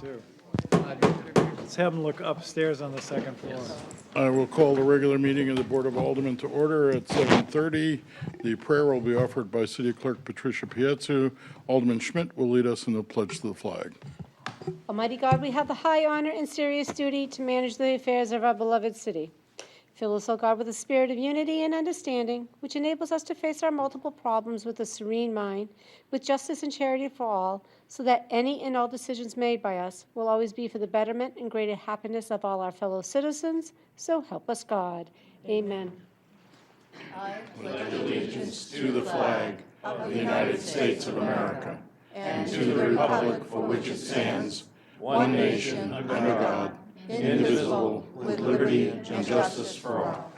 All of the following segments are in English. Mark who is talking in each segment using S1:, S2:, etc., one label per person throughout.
S1: too. Let's have them look upstairs on the second floor.
S2: I will call the regular meeting of the Board of Aldermen to order at 7:30. The prayer will be offered by City Clerk Patricia Pietzu. Alderman Schmidt will lead us in the pledge to the flag.
S3: Almighty God, we have the high honor and serious duty to manage the affairs of our beloved city. Fill us, O God, with a spirit of unity and understanding, which enables us to face our multiple problems with a serene mind, with justice and charity for all, so that any and all decisions made by us will always be for the betterment and greater happiness of all our fellow citizens. So help us God. Amen.
S2: To the flag of the United States of America and to the republic for which it stands, one nation, under God, indivisible, with liberty and justice for all.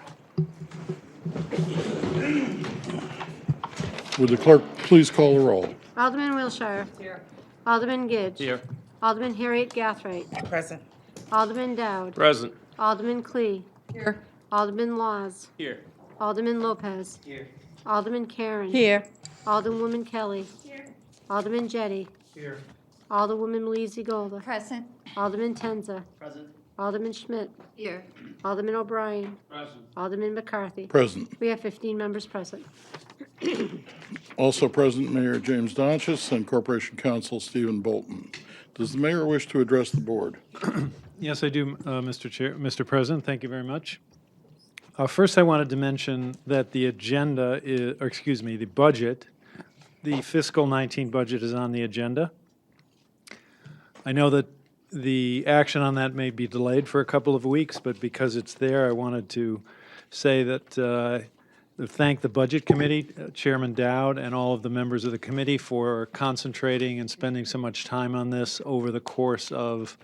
S2: Would the clerk please call the roll?
S3: Alderman Wilshire. Here. Alderman Gidge.
S1: Here.
S3: Alderman Harriet Gathright.
S4: Present.
S3: Alderman Dowd.
S1: Present.
S3: Alderman Clee.
S4: Here.
S3: Alderman Laws.
S1: Here.
S3: Alderman Lopez.
S1: Here.
S3: Alderman Karen.
S4: Here.
S3: Alderwoman Kelly. Here. Alderman Jettie.
S1: Here.
S3: Alderwoman Leesy Golda.
S4: Present.
S3: Alderman Tenza.
S1: Present.
S3: Alderman Schmidt.
S4: Here.
S3: Alderman O'Brien.
S1: Present.
S3: Alderman McCarthy.
S2: Present.
S3: We have 15 members present.
S2: Also present, Mayor James Donchis and Corporation Counsel Stephen Bolton. Does the mayor wish to address the board?
S1: Yes, I do, Mr. President. Thank you very much. First, I wanted to mention that the agenda is, or excuse me, the budget, the fiscal 19 budget is on the agenda. I know that the action on that may be delayed for a couple of weeks, but because it's there, I wanted to say that thank the Budget Committee, Chairman Dowd, and all of the members of the committee for concentrating and spending so much time on this over the course of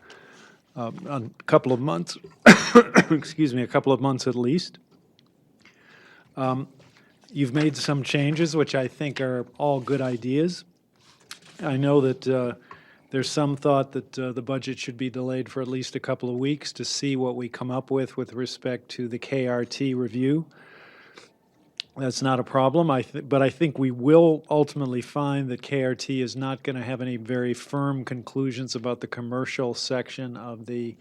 S1: a couple of months, excuse me, a couple of months at least. You've made some changes, which I think are all good ideas. I know that there's some thought that the budget should be delayed for at least a couple of weeks to see what we come up with respect to the KRT review. That's not a problem, but I think we will ultimately find that KRT is not going to have any very firm conclusions about the commercial section of the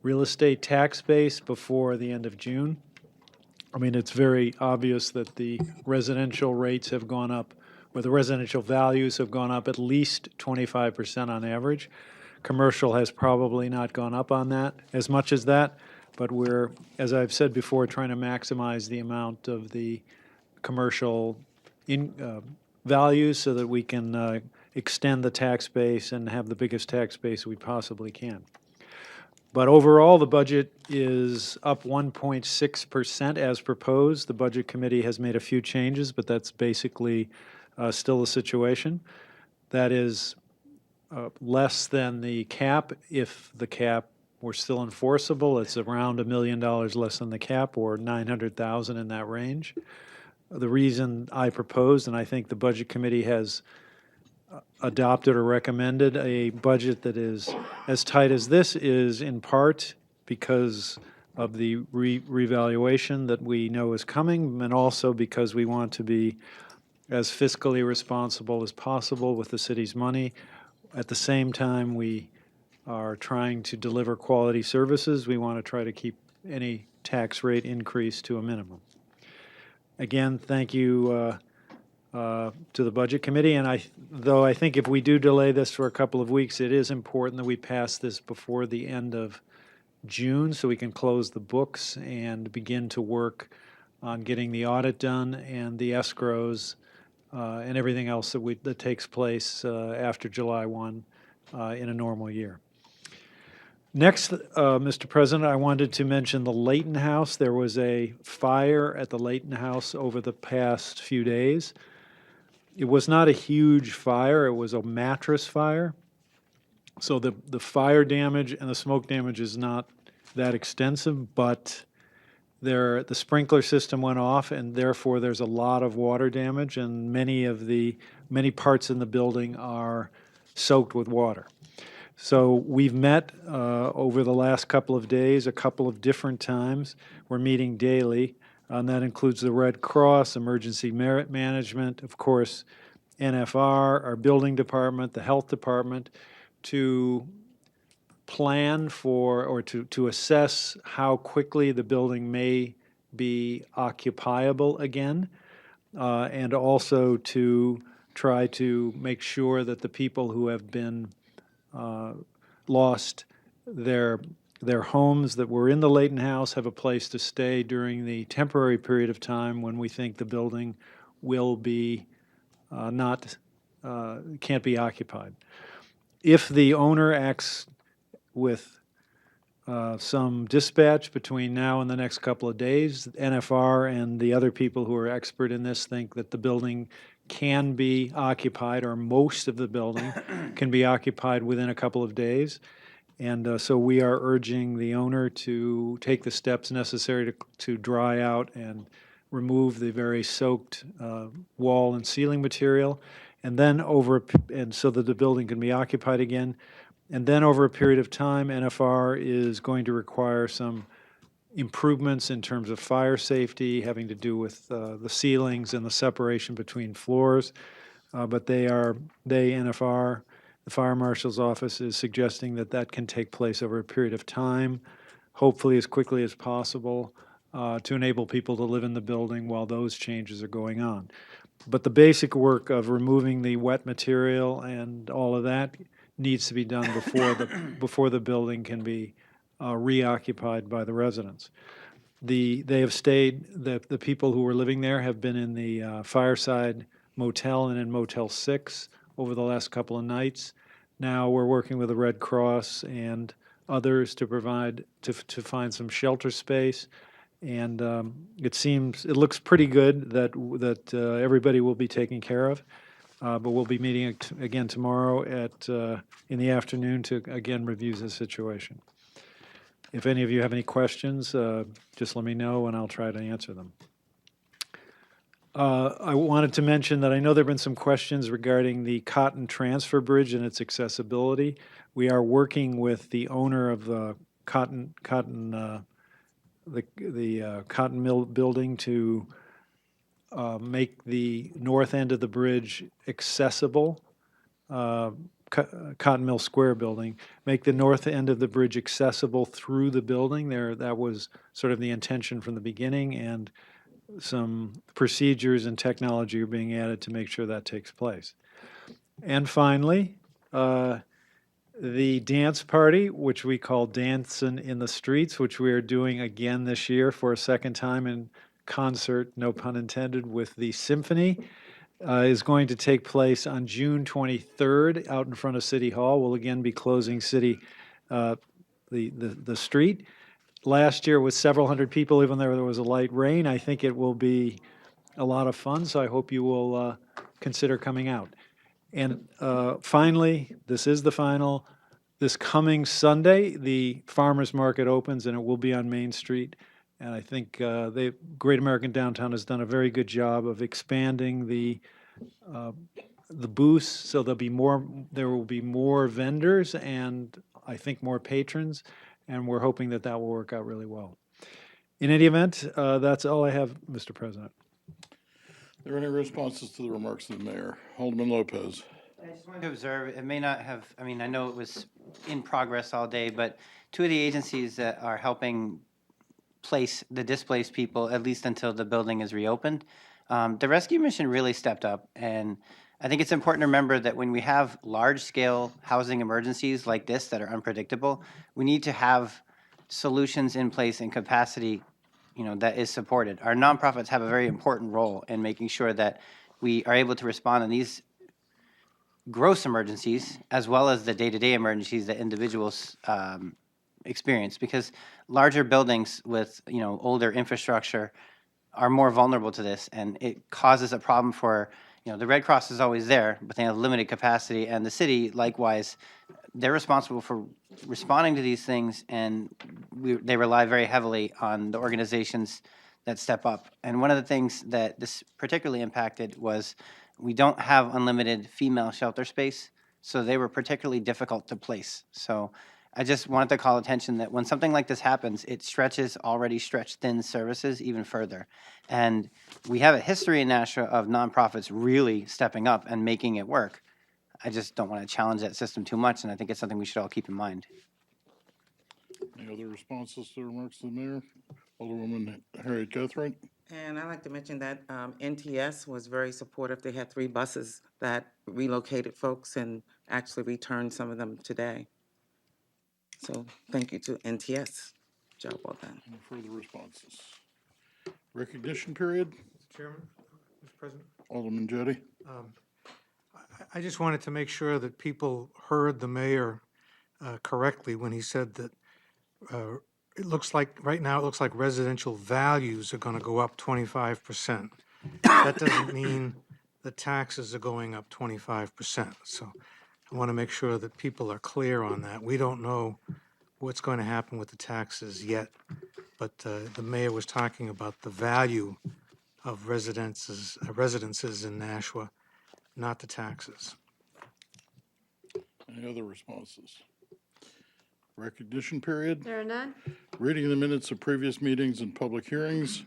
S1: real estate tax base before the end of June. I mean, it's very obvious that the residential rates have gone up, or the residential values have gone up at least 25% on average. Commercial has probably not gone up on that as much as that, but we're, as I've said before, trying to maximize the amount of the commercial values so that we can extend the tax base and have the biggest tax base we possibly can. But overall, the budget is up 1.6% as proposed. The Budget Committee has made a few changes, but that's basically still the situation. That is less than the cap. If the cap were still enforceable, it's around $1 million less than the cap, or $900,000 in that range. The reason I proposed, and I think the Budget Committee has adopted or recommended a budget that is as tight as this, is in part because of the revaluation that we know is coming, and also because we want to be as fiscally responsible as possible with the city's money. At the same time, we are trying to deliver quality services. We want to try to keep any tax rate increase to a minimum. Again, thank you to the Budget Committee, and though I think if we do delay this for a couple of weeks, it is important that we pass this before the end of June so we can close the books and begin to work on getting the audit done and the escrows and everything else that takes place after July 1 in a normal year. Next, Mr. President, I wanted to mention the Layton House. There was a fire at the Layton House over the past few days. It was not a huge fire. It was a mattress fire. So the fire damage and the smoke damage is not that extensive, but the sprinkler system went off, and therefore there's a lot of water damage, and many parts in the building are soaked with water. So we've met over the last couple of days, a couple of different times. We're meeting daily, and that includes the Red Cross, Emergency Merit Management, of course, NFR, our building department, the health department, to plan for, or to assess how quickly the building may be occupiable again, and also to try to make sure that the people who have been lost their homes that were in the Leighton House have a place to stay during the temporary period of time when we think the building will be can't be occupied. If the owner acts with some dispatch between now and the next couple of days, NFR and the other people who are expert in this think that the building can be occupied, or most of the building can be occupied within a couple of days. And so we are urging the owner to take the steps necessary to dry out and remove the very soaked wall and ceiling material, and then and so that the building can be occupied again. And then over a period of time, NFR is going to require some improvements in terms of fire safety, having to do with the ceilings and the separation between floors. But NFR, the fire marshal's office, is suggesting that that can take place over a period of time, hopefully as quickly as possible, to enable people to live in the building while those changes are going on. But the basic work of removing the wet material and all of that needs to be done before the building can be reoccupied by the residents. The people who were living there have been in the Fireside Motel and in Motel 6 over the last couple of nights. Now we're working with the Red Cross and others to find some shelter space. And it looks pretty good that everybody will be taken care of. But we'll be meeting again tomorrow in the afternoon to again review the situation. If any of you have any questions, just let me know and I'll try to answer them. I wanted to mention that I know there have been some questions regarding the Cotton Transfer Bridge and its accessibility. We are working with the owner of the cotton mill building to make the north end of the bridge accessible, Cotton Mill Square building, make the north end of the bridge accessible through the building. That was sort of the intention from the beginning, and some procedures and technology are being added to make sure that takes place. And finally, the dance party, which we call Dancin' in the Streets, which we are doing again this year for a second time in concert, no pun intended, with the symphony, is going to take place on June 23rd out in front of City Hall. We'll again be closing the street. Last year with several hundred people, even though there was a light rain. I think it will be a lot of fun, so I hope you will consider coming out. And finally, this is the final. This coming Sunday, the farmers market opens, and it will be on Main Street. And I think Great American Downtown has done a very good job of expanding the booths, so there will be more vendors and I think more patrons, and we're hoping that will work out really well. In any event, that's all I have, Mr. President.
S2: Are there any responses to the remarks of the mayor? Alderman Lopez.
S4: I just wanted to observe, it may not have, I know it was in progress all day, but two of the agencies that are helping place the displaced people, at least until the building is reopened, the rescue mission really stepped up. And I think it's important to remember that when we have large-scale housing emergencies like this that are unpredictable, we need to have solutions in place and capacity that is supported. Our nonprofits have a very important role in making sure that we are able to respond in these gross emergencies as well as the day-to-day emergencies that individuals experience, because larger buildings with older infrastructure are more vulnerable to this, and it causes a problem for the Red Cross is always there, but they have limited capacity, and the city likewise. They're responsible for responding to these things, and they rely very heavily on the organizations that step up. And one of the things that this particularly impacted was we don't have unlimited female shelter space, so they were particularly difficult to place. So I just wanted to call attention that when something like this happens, it stretches already stretched thin services even further. And we have a history in Nashua of nonprofits really stepping up and making it work. I just don't want to challenge that system too much, and I think it's something we should all keep in mind.
S2: Any other responses to the remarks of the mayor? Alderwoman Harriet Guthrie.
S5: And I'd like to mention that NTS was very supportive. They had 3 buses that relocated folks and actually returned some of them today. So thank you to NTS. Job well done.
S2: Any further responses? Recognition period.
S6: Mr. Chairman, Mr. President,
S2: Alderman Jettie.
S6: I just wanted to make sure that people heard the mayor correctly when he said that it looks like, right now, it looks like residential values are going to go up 25%. That doesn't mean the taxes are going up 25%. So I want to make sure that people are clear on that. We don't know what's going to happen with the taxes yet, but the mayor was talking about the value of residences in Nashua, not the taxes.
S2: Any other responses? Recognition period.
S3: There are none?
S2: Reading of the minutes of previous meetings and public hearings.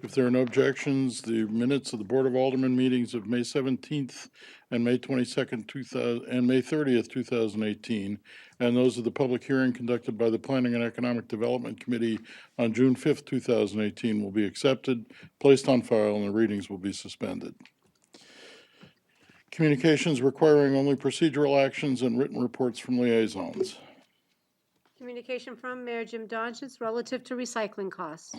S2: If there are no objections, the minutes of the Board of Aldermen meetings of May 17th and May 22nd, and May 30th, 2018, and those of the public hearing conducted by the Planning and Economic Development Committee on June 5th, 2018 will be accepted, placed on file, and the readings will be suspended. Communications requiring only procedural actions and written reports from liaisons.
S3: Communication from Mayor Jim Dodgens relative to recycling costs.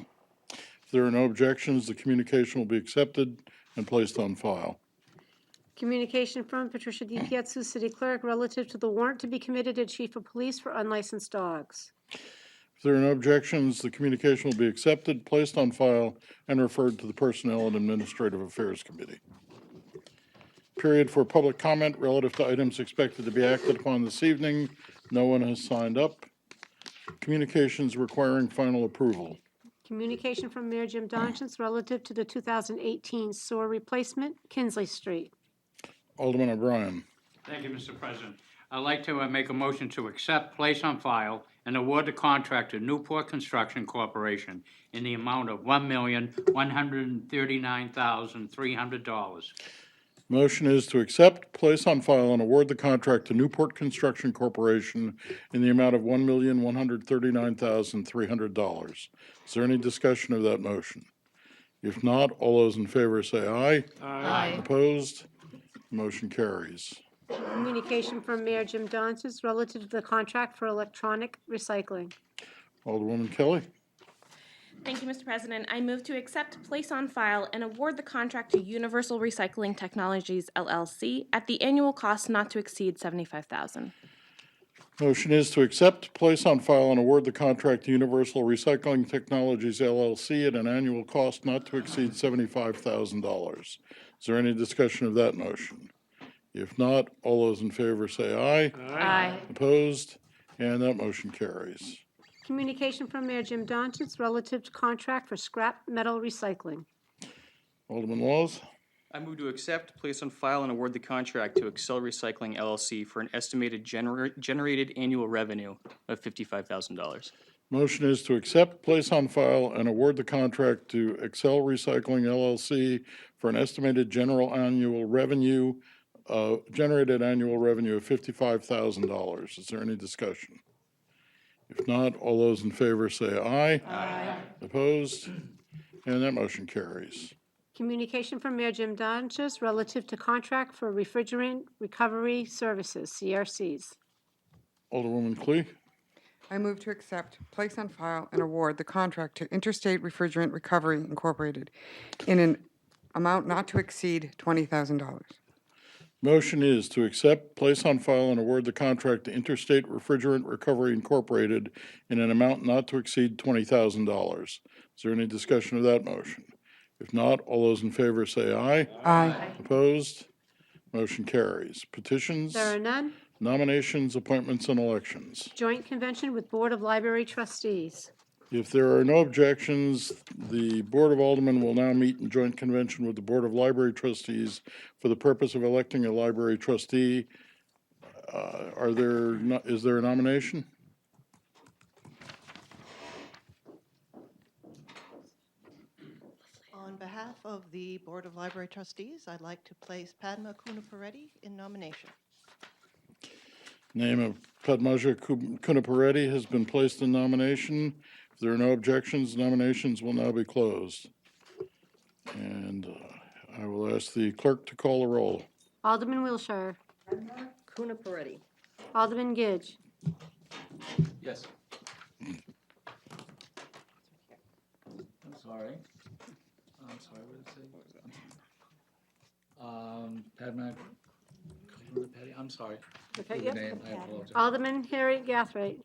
S2: If there are no objections, the communication will be accepted and placed on file.
S3: Communication from Patricia DiPietsu, City Clerk, relative to the warrant to be committed to Chief of Police for unlicensed dogs.
S2: If there are no objections, the communication will be accepted, placed on file, and referred to the Personnel and Administrative Affairs Committee. Period for public comment relative to items expected to be acted upon this evening. No one has signed up. Communications requiring final approval.
S3: Communication from Mayor Jim Dodgens relative to the 2018 sewer replacement, Kinsley Street.
S2: Alderman O'Brien.
S7: Thank you, Mr. President. I'd like to make a motion to accept, place on file, and award the contract to Newport Construction Corporation in the amount of $1,139,300.
S2: Motion is to accept, place on file, and award the contract to Newport Construction Corporation in the amount of $1,139,300. Is there any discussion of that motion? If not, all those in favor say aye.
S3: Aye.
S2: Opposed? Motion carries.
S3: Communication from Mayor Jim Dodgens relative to the contract for electronic recycling.
S2: Alderwoman Kelly.
S8: Thank you, Mr. President. I move to accept, place on file, and award the contract to Universal Recycling Technologies, LLC, at the annual cost not to exceed $75,000.
S2: Motion is to accept, place on file, and award the contract to Universal Recycling Technologies, LLC, at an annual cost not to exceed $75,000. Is there any discussion of that motion? If not, all those in favor say aye.
S8: Aye.
S2: Opposed? And that motion carries.
S3: Communication from Mayor Jim Dodgens relative to contract for scrap metal recycling.
S2: Alderman Laws.
S9: I move to accept, place on file, and award the contract to Excel Recycling LLC for an estimated generated annual revenue of $55,000.
S2: Motion is to accept, place on file, and award the contract to Excel Recycling LLC for an estimated generated annual revenue of $55,000. Is there any discussion? If not, all those in favor say aye.
S3: Aye.
S2: Opposed? And that motion carries.
S3: Communication from Mayor Jim Dodgens relative to contract for refrigerant recovery services, CRCs.
S2: Alderwoman Clee.
S10: I move to accept, place on file, and award the contract to Interstate Refrigerant Recovery Incorporated in an amount not to exceed $20,000.
S2: Motion is to accept, place on file, and award the contract to Interstate Refrigerant Recovery Incorporated in an amount not to exceed $20,000. Is there any discussion of that motion? If not, all those in favor say aye.
S10: Aye.
S2: Opposed? Motion carries. Petitions,
S3: There are none.
S2: nominations, appointments, and elections.
S3: Joint convention with Board of Library Trustees.
S2: If there are no objections, the Board of Aldermen will now meet in joint convention with the Board of Library Trustees for the purpose of electing a library trustee. Is there a nomination?
S11: On behalf of the Board of Library Trustees, I'd like to place Padma Kunapareddy in nomination.
S2: Name of Padmaja Kunapareddy has been placed in nomination. If there are no objections, nominations will now be closed. And I will ask the clerk to call the roll.
S3: Alderman Wilshire.
S11: Kuna Peretti.
S3: Alderman Gidge.
S12: Yes. I'm sorry. I'm sorry, what did it say? Padma Petty, I'm sorry.
S3: Okay,
S12: For
S3: yep.
S12: the name, I apologize.
S3: Alderman Harry Gathright.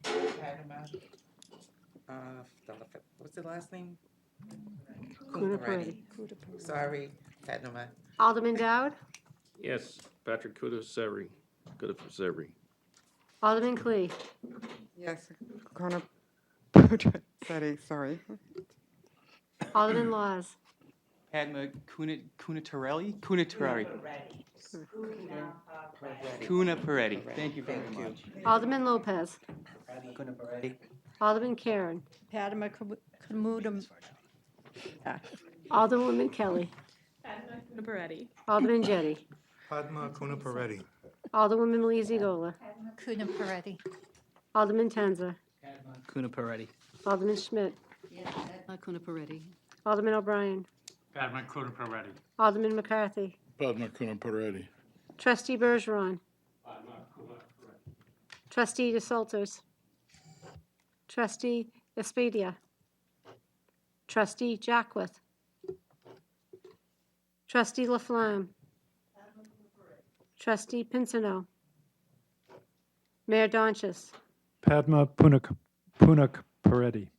S5: What's the last name?
S3: Kunapareddy.
S5: Sorry, Padma.
S3: Alderman Dowd.
S13: Yes, Patrick Kudaseveri. Kudaseveri.
S3: Alderman Clee.
S10: Yes, Kuna Peretti, sorry.
S3: Alderman Laws.
S9: Padma Kunatarelli? Kunatarelli. Kuna Peretti. Thank you very much.
S3: Alderman Lopez.
S4: Kunapareddy.
S3: Alderman Karen.
S11: Padma Kumudam.
S3: Alderwoman Kelly.
S8: Kuna Peretti.
S3: Alderman Jettie.
S6: Padma Kunapareddy.
S3: Alderwoman Lizzie Gola.
S11: Kuna Peretti.
S3: Alderman Tenza.
S9: Kuna Peretti.
S3: Alderman Schmidt.
S11: Kuna Peretti.
S3: Alderman O'Brien.
S7: Padma Kunapareddy.
S3: Alderman McCarthy.
S2: Padma Kunapareddy.
S3: Trustee Bergeron. Trustee DeSalters. Trustee Espedia. Trustee Jackwith. Trustee Laflamme. Trustee Pinsino. Mayor Donches.
S1: Padma Punak Peretti.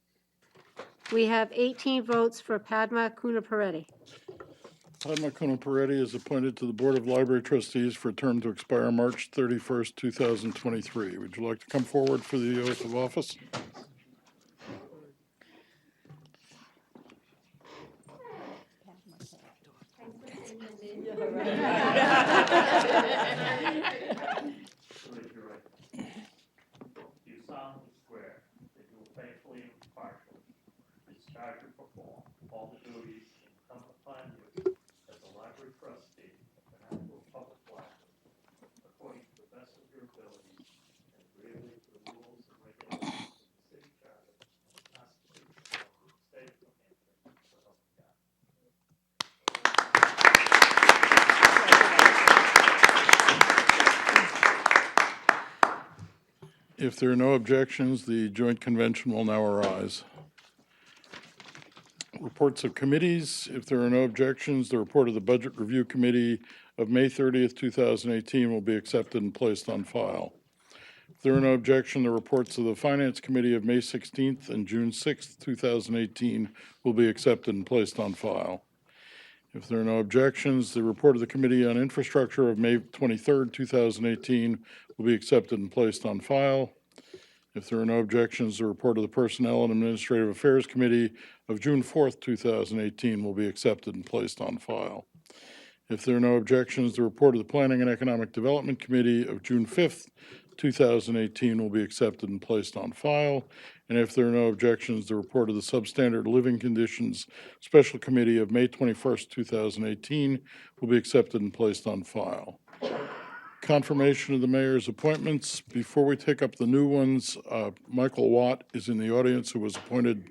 S3: We have 18 votes for Padma Kunapareddy.
S2: Padma Kunapareddy is appointed to the Board of Library Trustees for a term to expire March 31st, 2023. Would you like to come forward for the oath of office?
S14: Do solemnly swear that you will faithfully and impartially discharge and perform all the duties incumbent upon you as a library trustee of the National Public Library, according to the best of your abilities and agreeably to the rules and regulations of the city charter and the Constitution of the state of New Hampshire, so help me God.
S2: If there are no objections, the joint convention will now arise. Reports of committees. If there are no objections, the report of the Budget Review Committee of May 30th, 2018 will be accepted and placed on file. If there are no objections, the reports of the Finance Committee of May 16th and June 6th, 2018 will be accepted and placed on file. If there are no objections, the report of the Committee on Infrastructure of May 23rd, 2018 will be accepted and placed on file. If there are no objections, the report of the Personnel and Administrative Affairs Committee of June 4th, 2018 will be accepted and placed on file. If there are no objections, the report of the Planning and Economic Development Committee of June 5th, 2018 will be accepted and placed on file. And if there are no objections, the report of the Substandard Living Conditions Special Committee of May 21st, 2018 will be accepted and placed on file. Confirmation of the mayor's appointments. Before we take up the new ones, Michael Watt is in the audience, who was appointed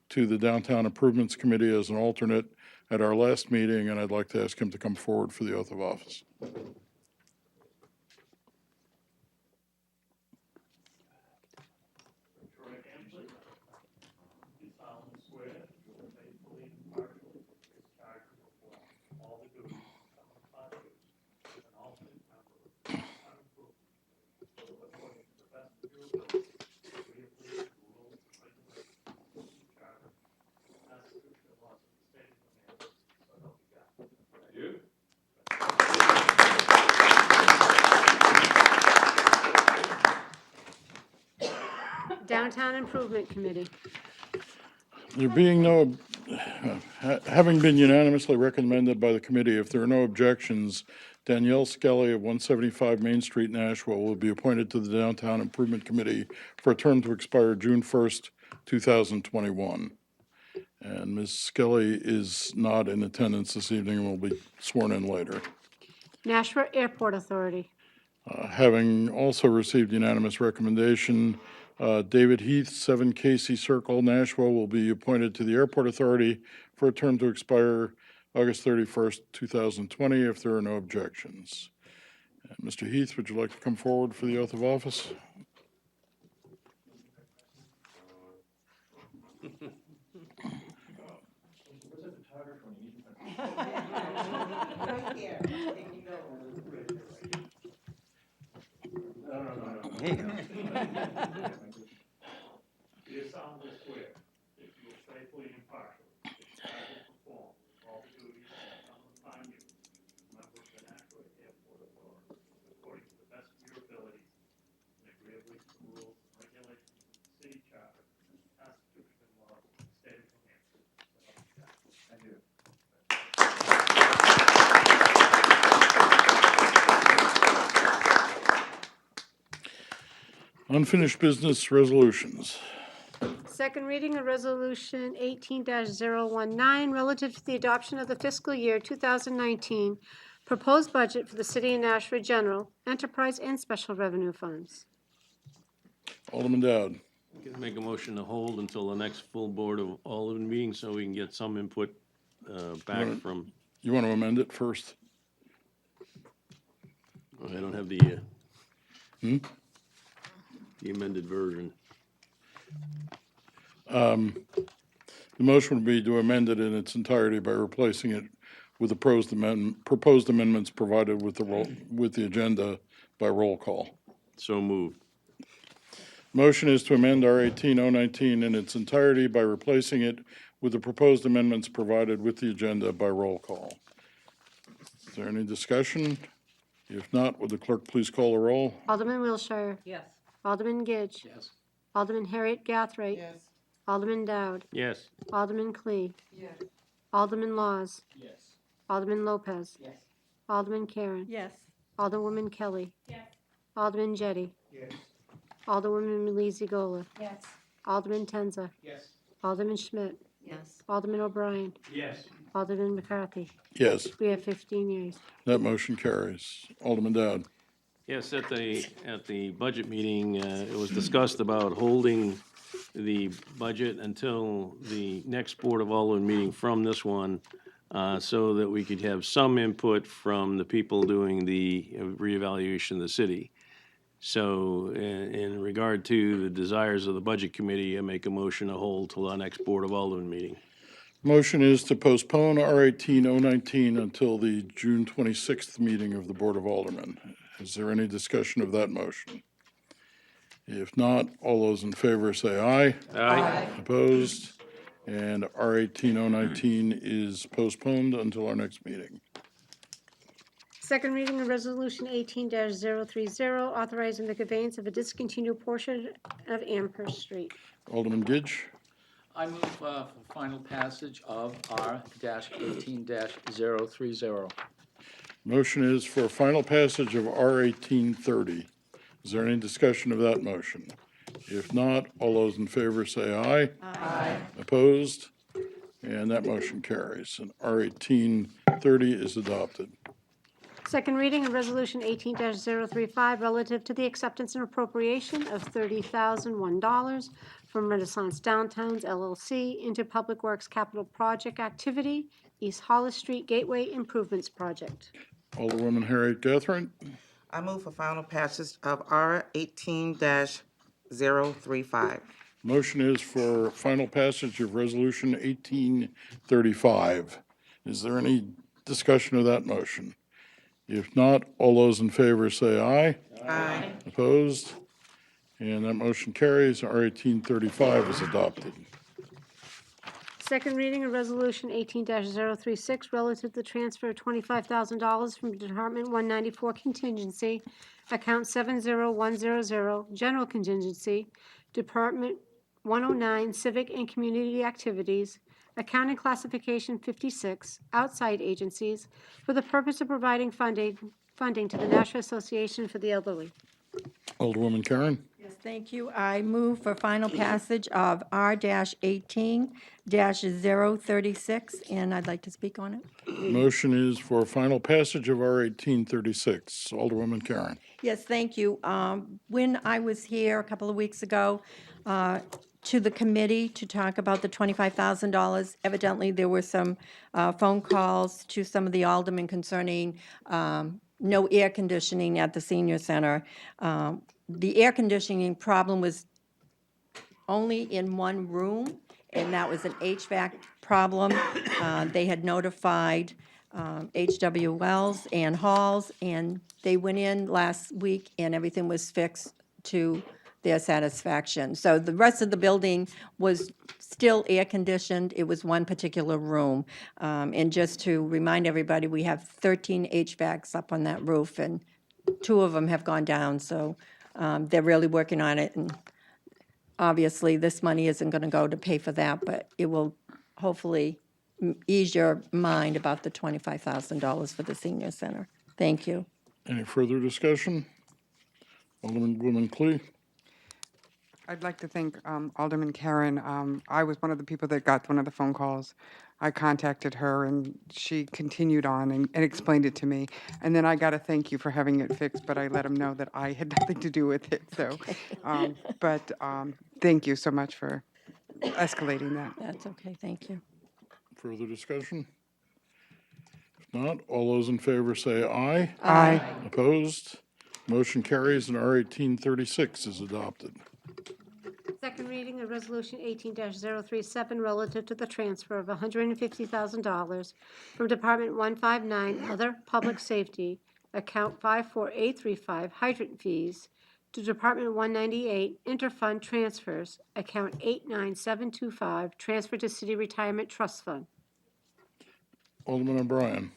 S2: to the Downtown Improvements Committee as an alternate at our last meeting, and I'd like to ask him to come forward for the oath of office.
S14: Do solemnly swear that you will faithfully and impartially discharge and perform all the duties incumbent upon you as an alternate member of the Downtown Improvement Committee, according to the best of your ability, agreeably to the rules and regulations of the city charter and the Constitution and laws of the state of New Hampshire, so help me God. You?
S3: Downtown Improvement Committee.
S2: There being no, having been unanimously recommended by the committee, if there are no objections, Danielle Skelly of 175 Main Street, Nashua, will be appointed to the Downtown Improvement Committee for a term to expire June 1st, 2021. And Ms. Skelly is not in attendance this evening and will be sworn in later.
S3: Nashua Airport Authority.
S2: Having also received unanimous recommendation, David Heath, 7 Casey Circle, Nashua, will be appointed to the Airport Authority for a term to expire August 31st, 2020, if there are no objections. And Mr. Heath, would you like to come forward for the oath of office?
S4: There you go.
S14: Do you solemnly swear that you will faithfully and impartially discharge and perform all the duties incumbent upon you as a member of the Nashua Airport Authority, according to the best of your abilities and agreeably to the rules and regulations of the city charter and the Constitution and laws of the state of New Hampshire? I do.
S2: Unfinished business resolutions.
S3: Second reading of Resolution 18-019, relative to the adoption of the fiscal year 2019 proposed budget for the City of Nashua General, Enterprise, and Special Revenue Funds.
S2: Alderman Dowd.
S13: Can make a motion to hold until the next full Board of Aldermen meeting so we can get some input back from,
S2: You want to amend it first?
S13: I don't have the amended version.
S2: The motion would be to amend it in its entirety by replacing it with the proposed amendments provided with the agenda by roll call.
S13: So moved.
S2: Motion is to amend R 18-019 in its entirety by replacing it with the proposed amendments provided with the agenda by roll call. Is there any discussion? If not, would the clerk please call the roll?
S3: Alderman Wilshire.
S11: Yes.
S3: Alderman Gidge.
S12: Yes.
S3: Alderman Harriet Gathright.
S5: Yes.
S3: Alderman Dowd.
S13: Yes.
S3: Alderman Clee.
S10: Yes.
S3: Alderman Laws.
S12: Yes.
S3: Alderman Lopez.
S12: Yes.
S3: Alderman Karen.
S11: Yes.
S3: Alderwoman Kelly.
S8: Yes.
S3: Alderman Jettie.
S12: Yes.
S3: Alderwoman Malizi Gola.
S11: Yes.
S3: Alderman Tenza.
S12: Yes.
S3: Alderman Schmidt.
S11: Yes.
S3: Alderman O'Brien.
S14: Yes.
S3: Alderman McCarthy.
S2: Yes,
S3: We have 15 yeas.
S2: that motion carries. Alderman Dowd.
S13: Yes, at the budget meeting, it was discussed about holding the budget until the next Board of Aldermen meeting from this one, so that we could have some input from the people doing the reevaluation of the city. So in regard to the desires of the Budget Committee, I make a motion to hold till our next Board of Aldermen meeting.
S2: Motion is to postpone R 18-019 until the June 26th meeting of the Board of Aldermen. Is there any discussion of that motion? If not, all those in favor say aye.
S13: Aye.
S2: Opposed? And R 18-019 is postponed until our next meeting.
S3: Second reading of Resolution 18-030, authorizing the conveyance of a discontinued portion of Amherst Street.
S2: Alderman Gidge.
S12: I move for final passage of R-18-030.
S2: Motion is for final passage of R 1830. Is there any discussion of that motion? If not, all those in favor say aye. Aye. Opposed? And that motion carries. And R 1830 is adopted.
S3: Second reading of Resolution 18-035, relative to the acceptance and appropriation of $30,001 from Renaissance Downtowns LLC into Public Works Capital Project Activity, East Hollis Street Gateway Improvements Project.
S2: Alderwoman Harriet Gathright.
S5: I move for final passage of R 18-035.
S2: Motion is for final passage of Resolution 1835. Is there any discussion of that motion? If not, all those in favor say aye.
S5: Aye.
S2: Opposed? And that motion carries. R 1835 is adopted.
S3: Second reading of Resolution 18-036, relative to the transfer of $25,000 from Department 194 Contingency, Account 70100, General Contingency, Department 109 Civic and Community Activities, Accounting Classification 56, Outside Agencies, for the purpose of providing funding to the National Association for the Elderly.
S2: Alderwoman Karen.
S11: Yes, thank you. I move for final passage of R-18-036, and I'd like to speak on it.
S2: Motion is for final passage of R 1836. Alderwoman Karen.
S11: Yes, thank you. When I was here a couple of weeks ago to the committee to talk about the $25,000, evidently there were some phone calls to some of the aldermen concerning no air conditioning at the senior center. The air conditioning problem was only in one room, and that was an HVAC problem. They had notified H.W. Wells and Halls, and they went in last week, and everything was fixed to their satisfaction. So the rest of the building was still air-conditioned. It was one particular room. And just to remind everybody, we have 13 HVACs up on that roof, and 2 of them have gone down, so they're really working on it. And obviously, this money isn't going to go to pay for that, but it will hopefully ease your mind about the $25,000 for the senior center. Thank you.
S2: Any further discussion? Alderwoman Clee.
S10: I'd like to thank Alderman Karen. I was one of the people that got one of the phone calls. I contacted her, and she continued on and explained it to me. And then I got a thank you for having it fixed, but I let him know that I had nothing to do with it. So, thank you so much for escalating that.
S11: That's okay, thank you.
S2: Further discussion? If not, all those in favor say aye.
S10: Aye.
S2: Opposed? Motion carries and R 1836 is adopted.
S3: Second reading of Resolution 18-037 relative to the transfer of $150,000 from Department 159, Other Public Safety, Account 54835, Hydrant Fees, to Department 198, Interfund Transfers, Account 89725, Transfer to City Retirement Trust Fund.
S2: Alderman O'Brien.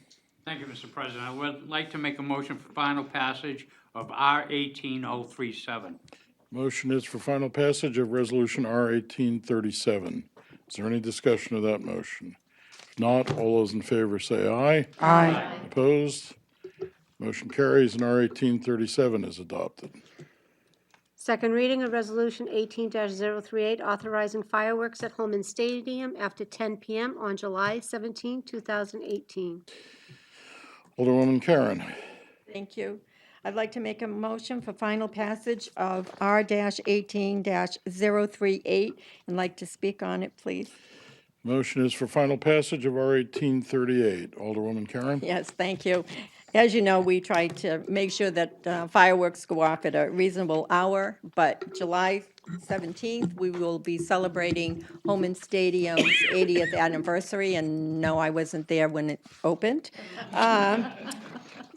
S7: Thank you, Mr. President. I would like to make a motion for final passage of R-18-037.
S2: Motion is for final passage of Resolution R 1837. Is there any discussion of that motion? If not, all those in favor say aye.
S10: Aye.
S2: Opposed? Motion carries and R 1837 is adopted.
S3: Second reading of Resolution 18-038, authorizing fireworks at Holman Stadium after 10 p.m. on July 17, 2018.
S2: Alderwoman Karen.
S11: Thank you. I'd like to make a motion for final passage of R-18-038 and like to speak on it, please.
S2: Motion is for final passage of R 1838. Alderwoman Karen.
S11: Yes, thank you. As you know, we try to make sure that fireworks go off at a reasonable hour, but July 17th, we will be celebrating Holman Stadium's 80th anniversary, and no, I wasn't there when it opened.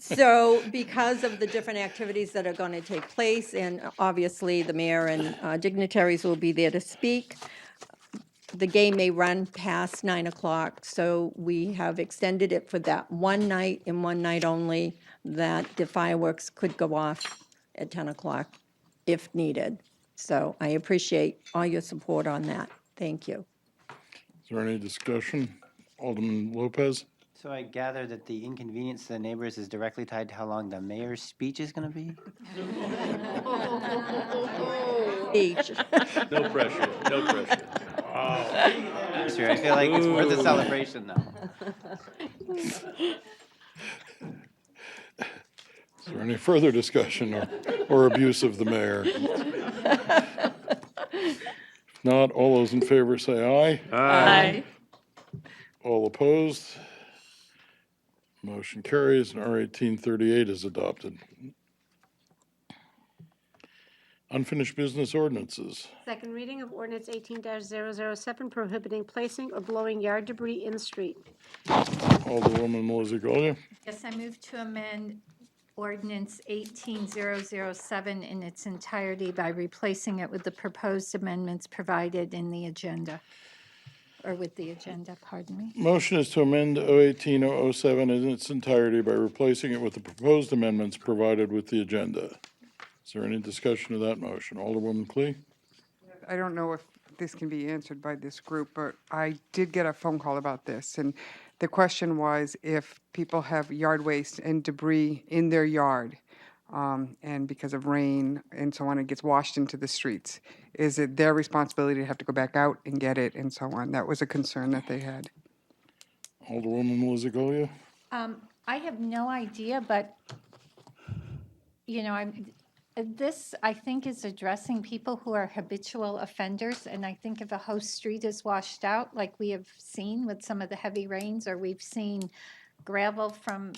S11: So because of the different activities that are going to take place, and obviously the mayor and dignitaries will be there to speak, the game may run past 9 o'clock, so we have extended it for that one night and one night only, that the fireworks could go off at 10 o'clock if needed. So I appreciate all your support on that. Thank you.
S2: Is there any discussion? Alderman Lopez.
S4: So I gather that the inconvenience to the neighbors is directly tied to how long the mayor's speech is going to be?
S11: Each.
S13: No pressure, no pressure.
S4: Sure, I feel like it's worth a celebration, though.
S2: Is there any further discussion or abuse of the mayor? If not, all those in favor say aye.
S11: Aye.
S2: All opposed? Motion carries and R 1838 is adopted. Unfinished business ordinances.
S3: Second reading of ordinance 18-007 prohibiting placing or blowing yard debris in the street.
S2: Alderwoman Moisey-Golia.
S11: Yes, I move to amend ordinance 18007 in its entirety by replacing it with the proposed amendments provided in the agenda, or with the agenda, pardon me.
S2: Motion is to amend 018-007 in its entirety by replacing it with the proposed amendments provided with the agenda. Is there any discussion of that motion? Alderwoman Clee?
S10: I don't know if this can be answered by this group, but I did get a phone call about this, and the question was if people have yard waste and debris in their yard, and because of rain and so on, it gets washed into the streets. Is it their responsibility to have to go back out and get it and so on? That was a concern that they had.
S2: Alderwoman Lizagolia?
S15: I have no idea, but, this, I think, is addressing people who are habitual offenders, and I think if a whole street is washed out, like we have seen with some of the heavy rains, or we've seen gravel from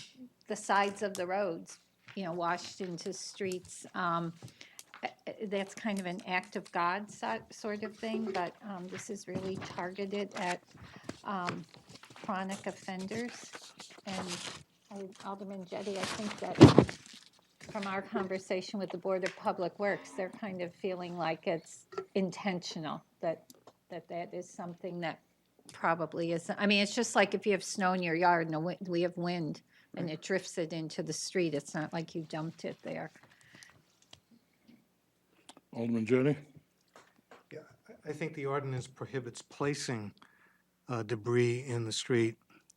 S15: the sides of the roads, washed into streets, that's kind of an act of God sort of thing, but this is really targeted at chronic offenders. And Alderman Jettie, I think that from our conversation with the Board of Public Works, they're kind of feeling like it's intentional, that is something that probably isn't. I mean, it's just like if you have snow in your yard and we have wind and it drifts it into the street, it's not like you dumped it there.
S2: Alderman Jettie?
S6: Yeah, I think the ordinance prohibits placing debris in the street.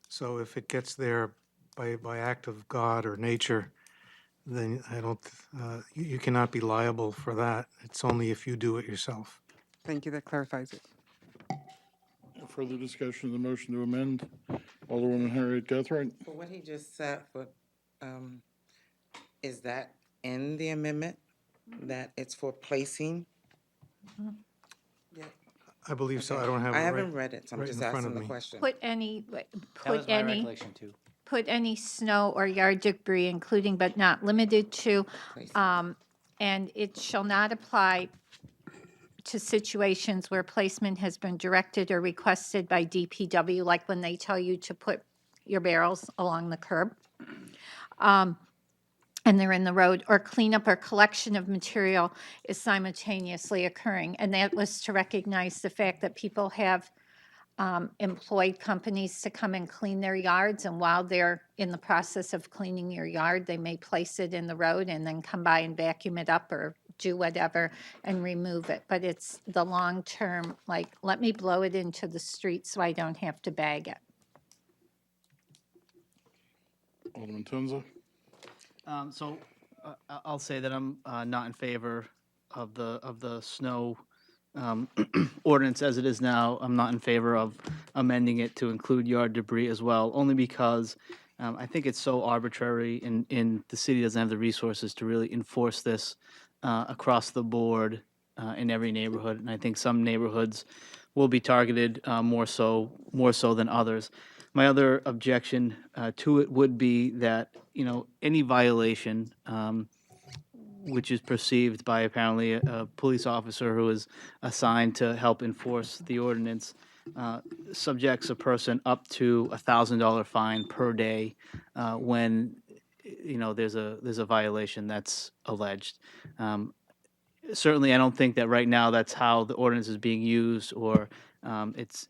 S6: So if it gets there by act of God or nature, then I don't, you cannot be liable for that. It's only if you do it yourself.
S10: Thank you, that clarifies it.
S2: Further discussion of the motion to amend? Alderwoman Harriet Guthright?
S5: For what he just said, is that in the amendment, that it's for placing?
S6: I believe so. I don't have it
S5: I
S6: right.
S5: haven't read it, so I'm
S6: right
S5: just
S6: in front
S5: asking
S6: of
S5: the
S6: me.
S5: question.
S15: Put any,
S4: That
S15: put
S4: was my
S15: any,
S4: recollection too.
S15: put any snow or yard debris, including but not limited to, and it shall not apply to situations where placement has been directed or requested by DPW, like when they tell you to put your barrels along the curb, and they're in the road, or cleanup or collection of material is simultaneously occurring. And that was to recognize the fact that people have employed companies to come and clean their yards, and while they're in the process of cleaning your yard, they may place it in the road and then come by and vacuum it up or do whatever and remove it. But it's the long term, like, let me blow it into the street so I don't have to bag it.
S2: Alderman Tenza?
S12: I'll say that I'm not in favor of the snow ordinance as it is now. I'm not in favor of amending it to include yard debris as well, only because I think it's so arbitrary, and the city doesn't have the resources to really enforce this across the board in every neighborhood. And I think some neighborhoods will be targeted more so than others. My other objection to it would be that, any violation which is perceived by apparently a police officer who is assigned to help enforce the ordinance, subjects a person up to $1,000 fine per day when there's a violation that's alleged. Certainly, I don't think that right now that's how the ordinance is being used, or it's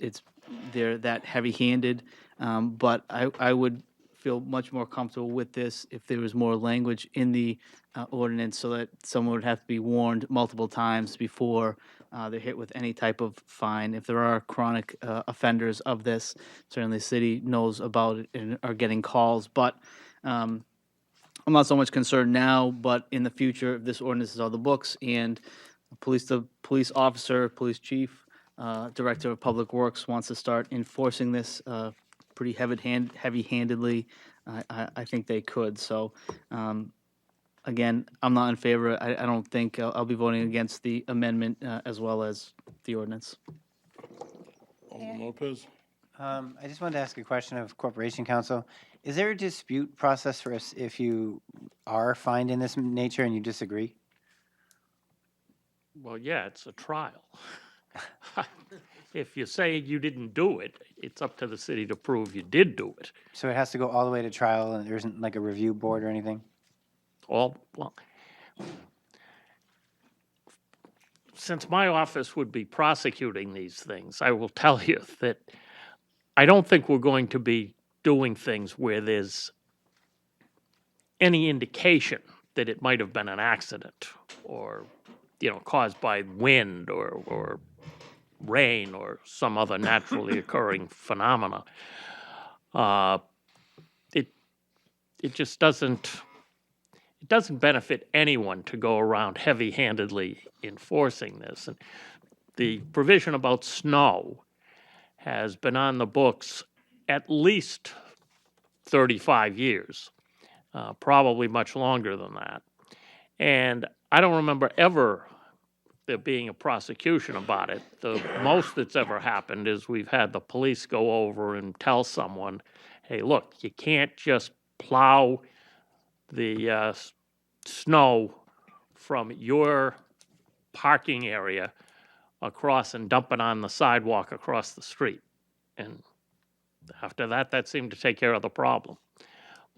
S12: they're that heavy-handed. But I would feel much more comfortable with this if there was more language in the ordinance, so that someone would have to be warned multiple times before they're hit with any type of fine. If there are chronic offenders of this, certainly the city knows about it and are getting calls. But I'm not so much concerned now, but in the future, if this ordinance is on the books and the police officer, police chief, director of public works wants to start enforcing this pretty heavy-handedly, I think they could. So, again, I'm not in favor. I don't think I'll be voting against the amendment as well as the ordinance.
S2: Alderman Lopez?
S4: I just wanted to ask a question of Corporation Counsel. Is there a dispute process for us if you are fined in this nature and you disagree?
S14: Well, yeah, it's a trial. If you say you didn't do it, it's up to the city to prove you did do it.
S4: So it has to go all the way to trial, and there isn't like a review board or anything?
S14: Well, since my office would be prosecuting these things, I will tell you that I don't think we're going to be doing things where there's any indication that it might have been an accident or, caused by wind or rain or some other naturally occurring phenomena. It just doesn't it doesn't benefit anyone to go around heavy-handedly enforcing this. And the provision about snow has been on the books at least 35 years, probably much longer than that. And I don't remember ever there being a prosecution about it. The most that's ever happened is we've had the police go over and tell someone, hey, look, you can't just plow the snow from your parking area across and dump it on the sidewalk across the street. And after that, that seemed to take care of the problem.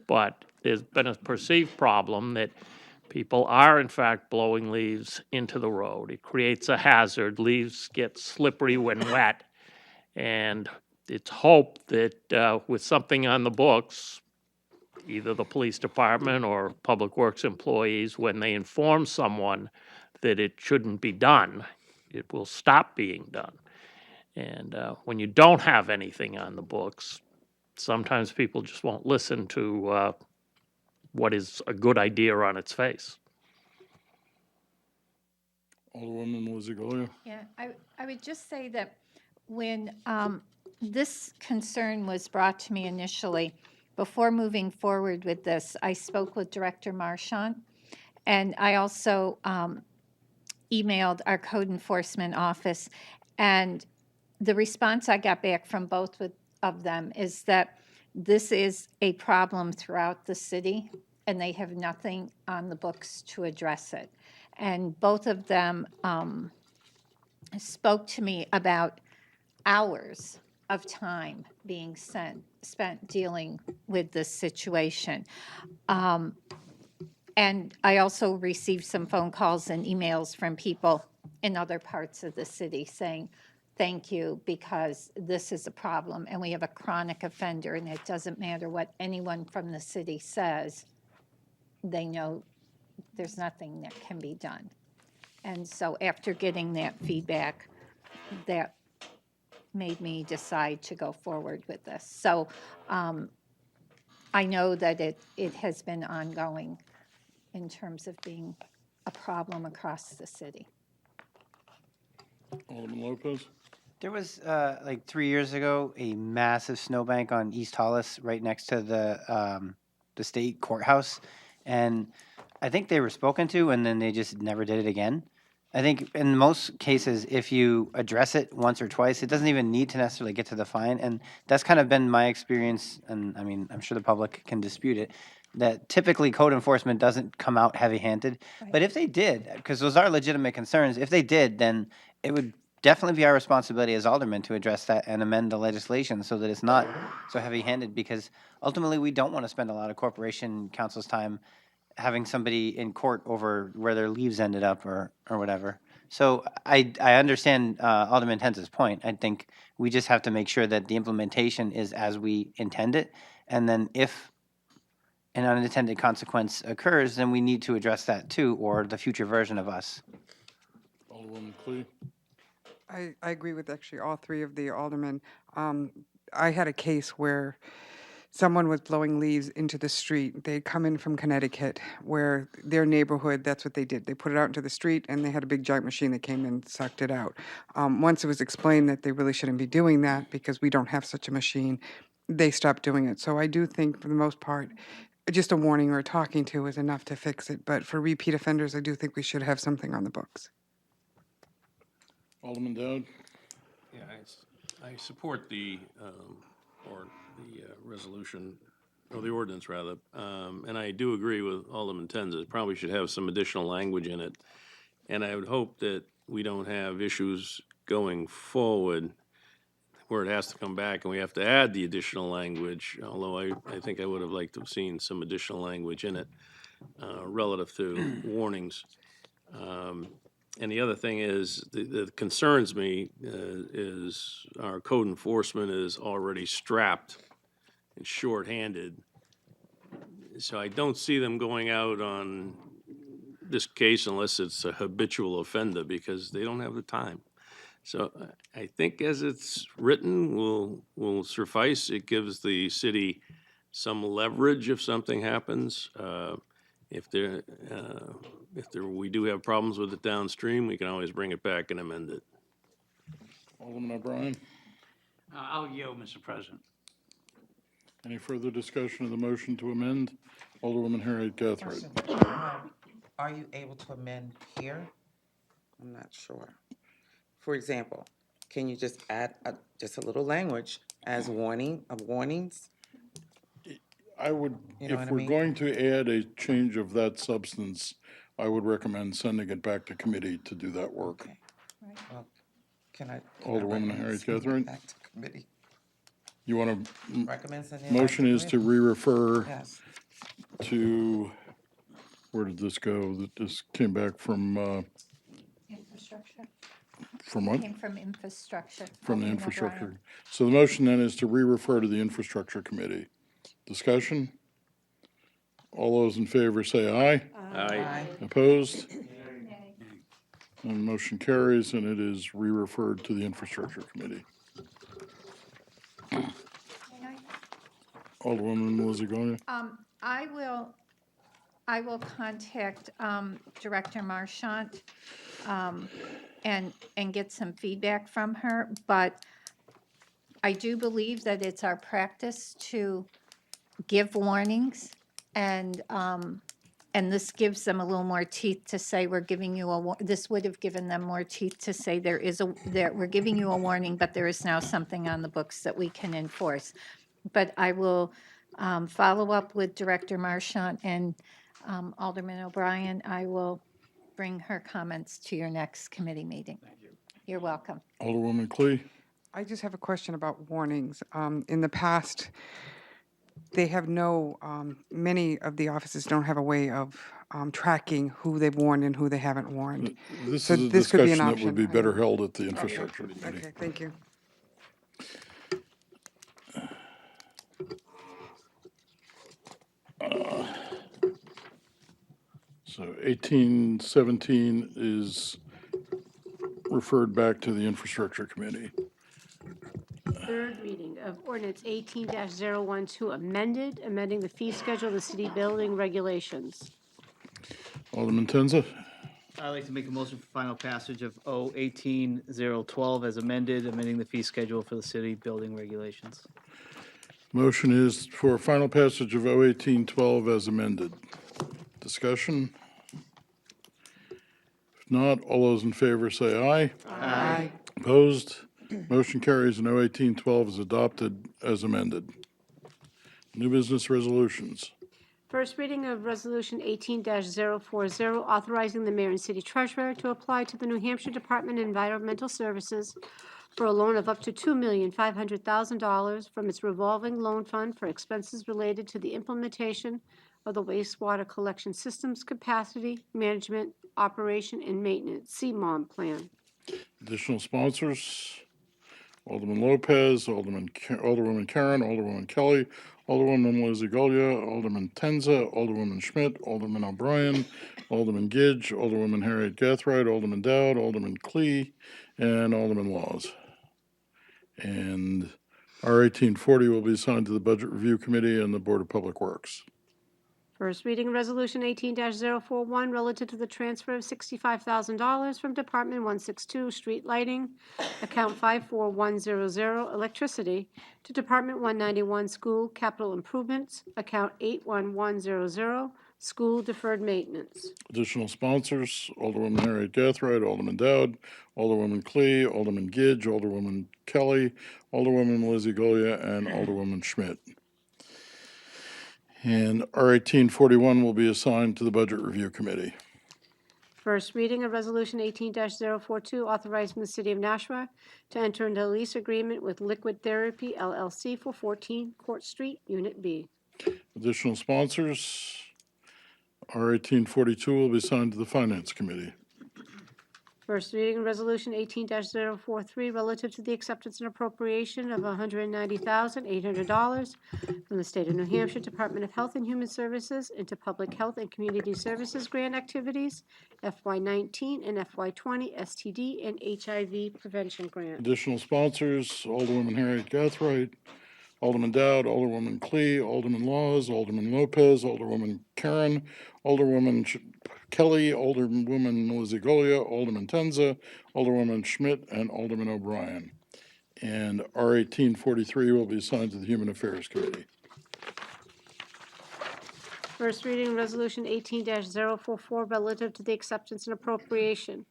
S14: But there's been a perceived problem that people are, in fact, blowing leaves into the road. It creates a hazard. Leaves get slippery when wet. And it's hoped that with something on the books, either the police department or public works employees, when they inform someone that it shouldn't be done, it will stop being done. And when you don't have anything on the books, sometimes people just won't listen to what is a good idea on its face.
S2: Alderwoman Melissa Goya.
S15: Yeah, I would just say that when this concern was brought to me initially, before moving forward with this, I spoke with Director Marchant, and I also emailed our code enforcement office, and the response I got back from both of them is that this is a problem throughout the city, and they have nothing on the books to address it. And both of them spoke to me about hours of time being spent dealing with this situation. And I also received some phone calls and emails from people in other parts of the city saying, thank you, because this is a problem, and we have a chronic offender, and it doesn't matter what anyone from the city says, they know there's nothing that can be done. And so after getting that feedback, that made me decide to go forward with this. So I know that it has been ongoing in terms of being a problem across the city.
S2: Alderman Lopez.
S4: There was, like 3 years ago, a massive snowbank on East Hollis right next to the state courthouse. And I think they were spoken to, and then they just never did it again. I think in most cases, if you address it once or twice, it doesn't even need to necessarily get to the fine. And that's kind of been my experience, and I mean, I'm sure the public can dispute it, that typically code enforcement doesn't come out heavy-handed.
S15: Right.
S4: But if they did, because those are legitimate concerns, if they did, then it would definitely be our responsibility as aldermen to address that and amend the legislation so that it's not so heavy-handed, because ultimately we don't want to spend a lot of corporation council's time having somebody in court over where their leaves ended up or whatever. So I understand Alderman Tenz's point. I think we just have to make sure that the implementation is as we intend it. And then if an unintended consequence occurs, then we need to address that too, or the future version of us.
S2: Alderwoman Clee.
S10: I agree with actually all three of the aldermen. I had a case where someone was blowing leaves into the street. They'd come in from Connecticut, where their neighborhood, that's what they did. They put it out into the street, and they had a big giant machine that came and sucked it out. Once it was explained that they really shouldn't be doing that because we don't have such a machine, they stopped doing it. So I do think, for the most part, just a warning or a talking to is enough to fix it. But for repeat offenders, I do think we should have something on the books.
S2: Alderman Dowd.
S13: Yeah, I support the resolution, or the ordinance rather, and I do agree with Alderman Tenz. It probably should have some additional language in it, and I would hope that we don't have issues going forward where it has to come back and we have to add the additional language, although I think I would have liked to have seen some additional language in it relative to warnings. And the other thing is, that concerns me is our code enforcement is already strapped and shorthanded. So I don't see them going out on this case unless it's a habitual offender, because they don't have the time. So I think as it's written will suffice. It gives the city some leverage if something happens. if we do have problems with it downstream, we can always bring it back and amend it.
S2: Alderman O'Brien,
S7: I'll yield, Mr. President.
S2: any further discussion of the motion to amend? Alderwoman Harriet Gathright.
S5: Are you able to amend here? I'm not sure. For example, can you just add just a little language as warnings?
S2: I would,
S5: You know
S2: if
S5: what I
S2: we're
S5: mean?
S2: going to add a change of that substance, I would recommend sending it back to committee to do that work.
S5: Okay. Well, can I
S2: Alderwoman
S5: recommend
S2: Harriet
S5: sending it
S2: Gathright?
S5: back to committee?
S2: You want to,
S5: Recommend sending it back to
S2: motion is to
S5: committee?
S2: re-refer
S5: Yes.
S2: to, where did this go? That this came back from
S15: Infrastructure.
S2: what?
S15: Came from infrastructure.
S2: From the
S15: Alderman
S2: infrastructure.
S15: O'Brien.
S2: So the motion then is to re-refer to the infrastructure committee. Discussion? All those in favor say aye.
S13: Aye.
S2: Opposed? And motion carries, and it is re-referred to the infrastructure committee.
S15: May I?
S2: Alderwoman Lizzie Gonya.
S15: I will contact Director Marchant and get some feedback from her, but I do believe that it's our practice to give warnings, and this gives them a little more teeth to say, we're giving you this would have given them more teeth to say we're giving you a warning, but there is now something on the books that we can enforce. But I will follow up with Director Marchant and Alderman O'Brien. I will bring her comments to your next committee meeting. Thank you. You're welcome.
S2: Alderwoman Clee.
S10: I just have a question about warnings. In the past, they have many of the offices don't have a way of tracking who they've warned and who they haven't warned.
S2: This
S10: So
S2: is a
S10: this could be an
S2: discussion that would be
S10: option.
S2: better held at the infrastructure committee.
S10: Okay, thank you.
S2: So 1817 is referred back to the infrastructure committee.
S3: Third reading of ordinance 18-012 amending the fee schedule of the city building regulations.
S2: Alderman Tenza.
S12: I'd like to make a motion for final passage of O-18-012 as amended, amending the fee schedule for the city building regulations.
S2: Motion is for final passage of O-1812 as amended. Discussion? If not, all those in favor say aye.
S10: Aye.
S2: Opposed? Motion carries and O-1812 is adopted as amended. New business resolutions.
S3: First reading of Resolution 18-040, authorizing the mayor and city treasurer to apply to the New Hampshire Department of Environmental Services for a loan of up to $2,500,000 from its revolving loan fund for expenses related to the implementation of the wastewater collection systems capacity, management, operation, and maintenance, CMOM plan.
S2: Additional sponsors. Alderman Lopez, Alderwoman Karen, Alderwoman Kelly, Alderwoman Lizzie Golia, Alderman Tenza, Alderwoman Schmidt, Alderman O'Brien, Alderman Gidge, Alderwoman Harriet Gathright, Alderman Dowd, Alderman Clee, and Alderman Laws. And R-1840 will be assigned to the Budget Review Committee and the Board of Public Works.
S3: First reading Resolution 18-041 relative to the transfer of $65,000 from Department 162 Street Lighting, Account 54100 Electricity, to Department 191 School Capital Improvements, Account 81100 School Deferred Maintenance.
S2: Additional sponsors, Alderwoman Harriet Gathright, Alderman Dowd, Alderwoman Clee, Alderman Gidge, Alderwoman Kelly, Alderwoman Lizzie Golia, and Alderwoman Schmidt. And R-1841 will be assigned to the Budget Review Committee.
S3: First reading of Resolution 18-042, authorizing the City of Nashua to enter into a lease agreement with Liquid Therapy LLC for 14 Court Street, Unit B.
S2: Additional sponsors, R-1842 will be assigned to the Finance Committee.
S3: First reading of Resolution 18-043, relative to the acceptance and appropriation of $190,800 from the State of New Hampshire Department of Health and Human Services into Public Health and Community Services grant activities, FY19 and FY20 STD and HIV prevention grant.
S2: Additional sponsors, Alderwoman Harriet Gathright, Alderman Dowd, Alderwoman Clee, Alderman Laws, Alderman Lopez, Alderwoman Karen, Alderwoman Kelly, Alderwoman Meliziogolia, Alderman Tenza, Alderwoman Schmidt, and Alderman O'Brien. And R 1843 will be assigned to the Human Affairs Committee.
S3: First reading, Resolution 18-044, relative to the acceptance and appropriation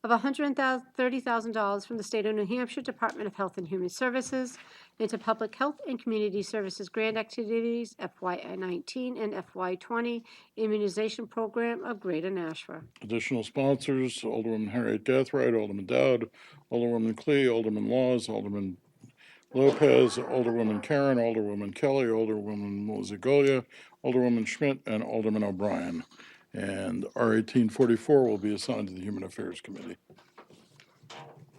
S3: of $130,000 from the State of New Hampshire Department of Health and Human Services into Public Health and Community Services grant activities FY19 and FY20 immunization program of Greater Nashua.
S2: Additional sponsors, Alderwoman Harriet Gathright, Alderman Dowd, Alderwoman Clee, Alderman Laws, Alderman Lopez, Alderwoman Karen, Alderwoman Kelly, Alderwoman Meliziogolia, Alderwoman Schmidt, and Alderman O'Brien. And R 1844 will be assigned to the Human Affairs Committee.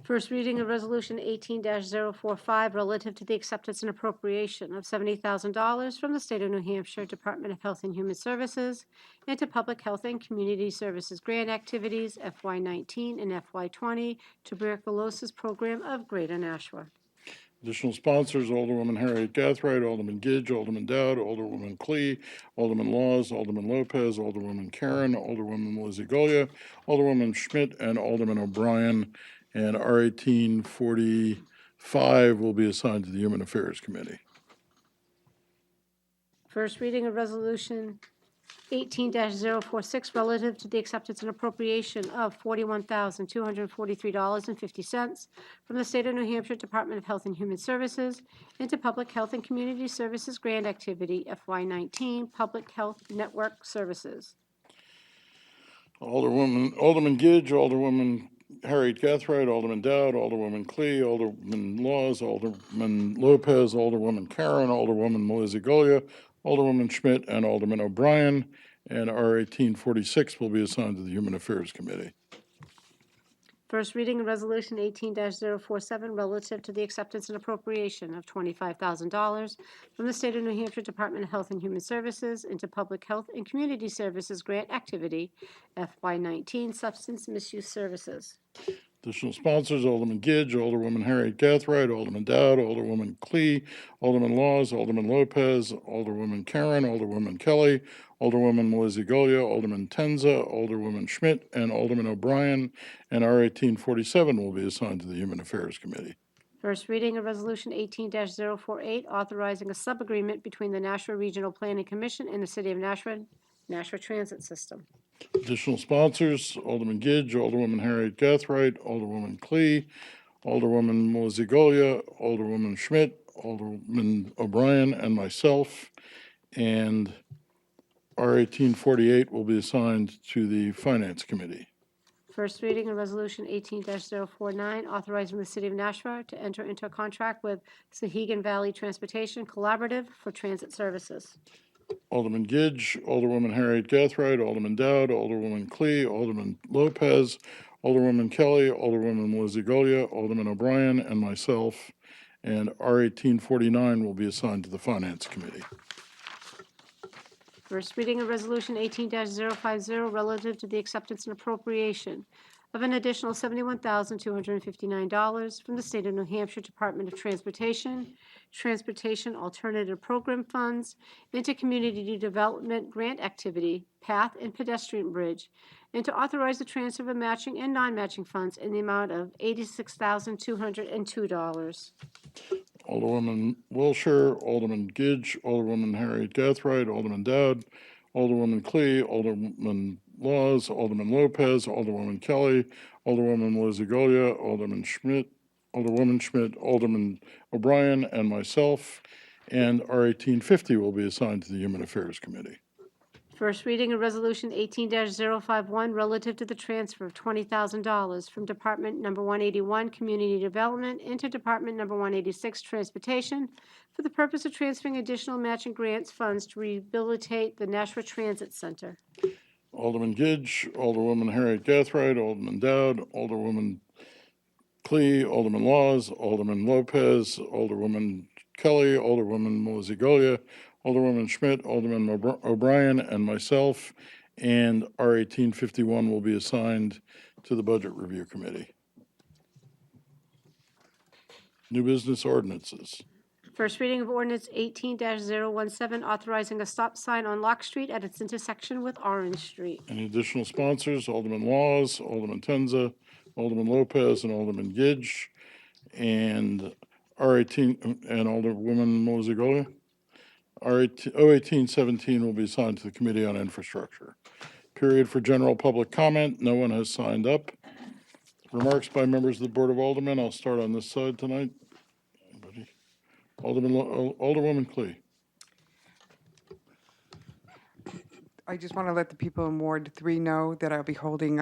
S3: First reading of Resolution 18-045, relative to the acceptance and appropriation of $70,000 from the State of New Hampshire Department of Health and Human Services into Public Health and Community Services grant activities FY19 and FY20 tuberculosis program of Greater Nashua.
S2: Additional sponsors, Alderwoman Harriet Gathright, Alderman Gidge, Alderman Dowd, Alderwoman Clee, Alderman Laws, Alderman Lopez, Alderwoman Karen, Alderwoman Meliziogolia, Alderwoman Schmidt, and Alderman O'Brien. And R 1845 will be assigned to the Human Affairs Committee.
S3: First reading of Resolution 18-046, relative to the acceptance and appropriation of $41,243.50 from the State of New Hampshire Department of Health and Human Services into Public Health and Community Services grant activity FY19 Public Health Network Services.
S2: Alderman Gidge, Alderwoman Harriet Gathright, Alderman Dowd, Alderwoman Clee, Alderman Laws, Alderman Lopez, Alderwoman Karen, Alderwoman Meliziogolia, Alderwoman Schmidt, and Alderman O'Brien. And R 1846 will be assigned to the Human Affairs Committee.
S3: First reading of Resolution 18-047, relative to the acceptance and appropriation of $25,000 from the State of New Hampshire Department of Health and Human Services into Public Health and Community Services grant activity FY19 Substance Misuse Services.
S2: Additional sponsors, Alderman Gidge, Alderwoman Harriet Gathright, Alderman Dowd, Alderwoman Clee, Alderman Laws, Alderman Lopez, Alderwoman Karen, Alderwoman Kelly, Alderwoman Meliziogolia, Alderman Tenza, Alderwoman Schmidt, and Alderman O'Brien. And R 1847 will be assigned to the Human Affairs Committee.
S3: First reading of Resolution 18-048, authorizing a sub-agreement between the Nashua Regional Planning Commission and the City of Nashua Transit System.
S2: Additional sponsors, Alderman Gidge, Alderwoman Harriet Gathright, Alderwoman Clee, Alderwoman Meliziogolia, Alderwoman Schmidt, Alderman O'Brien, and myself. And R 1848 will be assigned to the Finance Committee.
S3: First reading of Resolution 18-049, authorizing the City of Nashua to enter into a contract with Sahegan Valley Transportation Collaborative for transit services.
S2: Alderman Gidge, Alderwoman Harriet Gathright, Alderman Dowd, Alderwoman Clee, Alderman Lopez, Alderwoman Kelly, Alderwoman Meliziogolia, Alderman O'Brien, and myself. And R 1849 will be assigned to the Finance Committee.
S3: First reading of Resolution 18-050, relative to the acceptance and appropriation of an additional $71,259 from the State of New Hampshire Department of Transportation Alternative Program Funds into Community Development Grant Activity, Path and Pedestrian Bridge, and to authorize the transfer of matching and non-matching funds in the amount of $86,202.
S2: Alderwoman Wilshire, Alderman Gidge, Alderwoman Harriet Gathright, Alderman Dowd, Alderwoman Clee, Alderman Laws, Alderman Lopez, Alderwoman Kelly, Alderwoman Meliziogolia, Alderwoman Schmidt, Alderman O'Brien, and myself. And R 1850 will be assigned to the Human Affairs Committee.
S3: First reading of Resolution 18-051, relative to the transfer of $20,000 from Department Number 181, Community Development, into Department Number 186, Transportation, for the purpose of transferring additional matching grants funds to rehabilitate the Nashua Transit Center.
S2: Alderman Gidge, Alderwoman Harriet Gathright, Alderman Dowd, Alderwoman Clee, Alderman Laws, Alderman Lopez, Alderwoman Kelly, Alderwoman Meliziogolia, Alderwoman Schmidt, Alderman O'Brien, and myself. And R 1851 will be assigned to the Budget Review Committee. New business ordinances.
S3: First reading of ordinance 18-017, authorizing a stop sign on Lock Street at its intersection with Orange Street.
S2: Any additional sponsors? Alderman Laws, Alderman Tenza, Alderman Lopez, and Alderman Gidge, and R18, and Alderwoman Mozigolia. R1817 will be assigned to the Committee on Infrastructure. Period for general public comment. No one has signed up. Remarks by members of the Board of Aldermen. I'll start on this side tonight. Anybody? Alderwoman Clee.
S10: I just want to let the people in Ward 3 know that I'll be holding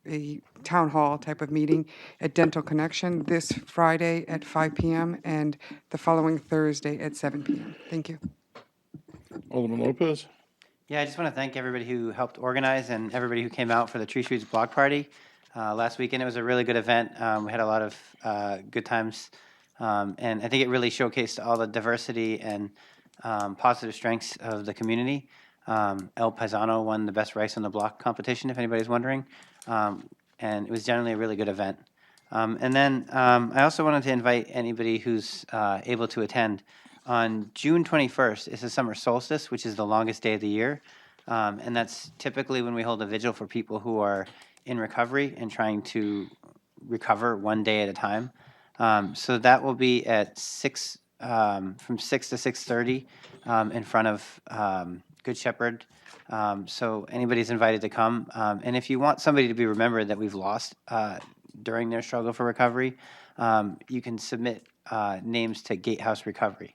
S10: a town hall type of meeting at Dental Connection this Friday at 5 p.m. and the following Thursday at 7 p.m. Thank you.
S2: Alderman Lopez.
S4: Yeah, I just want to thank everybody who helped organize and everybody who came out for the Tree Shoots block party. Last weekend, it was a really good event. We had a lot of good times. And I think it really showcased all the diversity and positive strengths of the community. El Paisano won the best rice on the block competition, if anybody's wondering. And it was generally a really good event. And then I also wanted to invite anybody who's able to attend. On June 21st is the summer solstice, which is the longest day of the year. And that's typically when we hold a vigil for people who are in recovery and trying to recover one day at a time. So that will be at from 6 to 6:30 in front of Good Shepherd. So anybody's invited to come. And if you want somebody to be remembered that we've lost during their struggle for recovery, you can submit names to Gatehouse Recovery.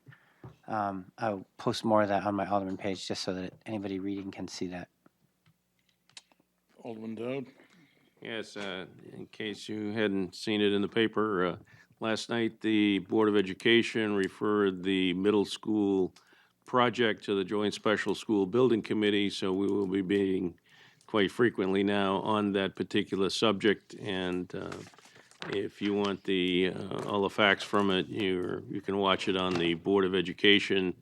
S4: I'll post more of that on my Alderman page just so that anybody reading can see that.
S2: Alderman Dowd.
S13: Yes, in case you hadn't seen it in the paper, last night the Board of Education referred the middle school project to the Joint Special School Building Committee, so we will be meeting quite frequently now on that particular subject. And if you want all the facts from it, you can watch it on the Board of Education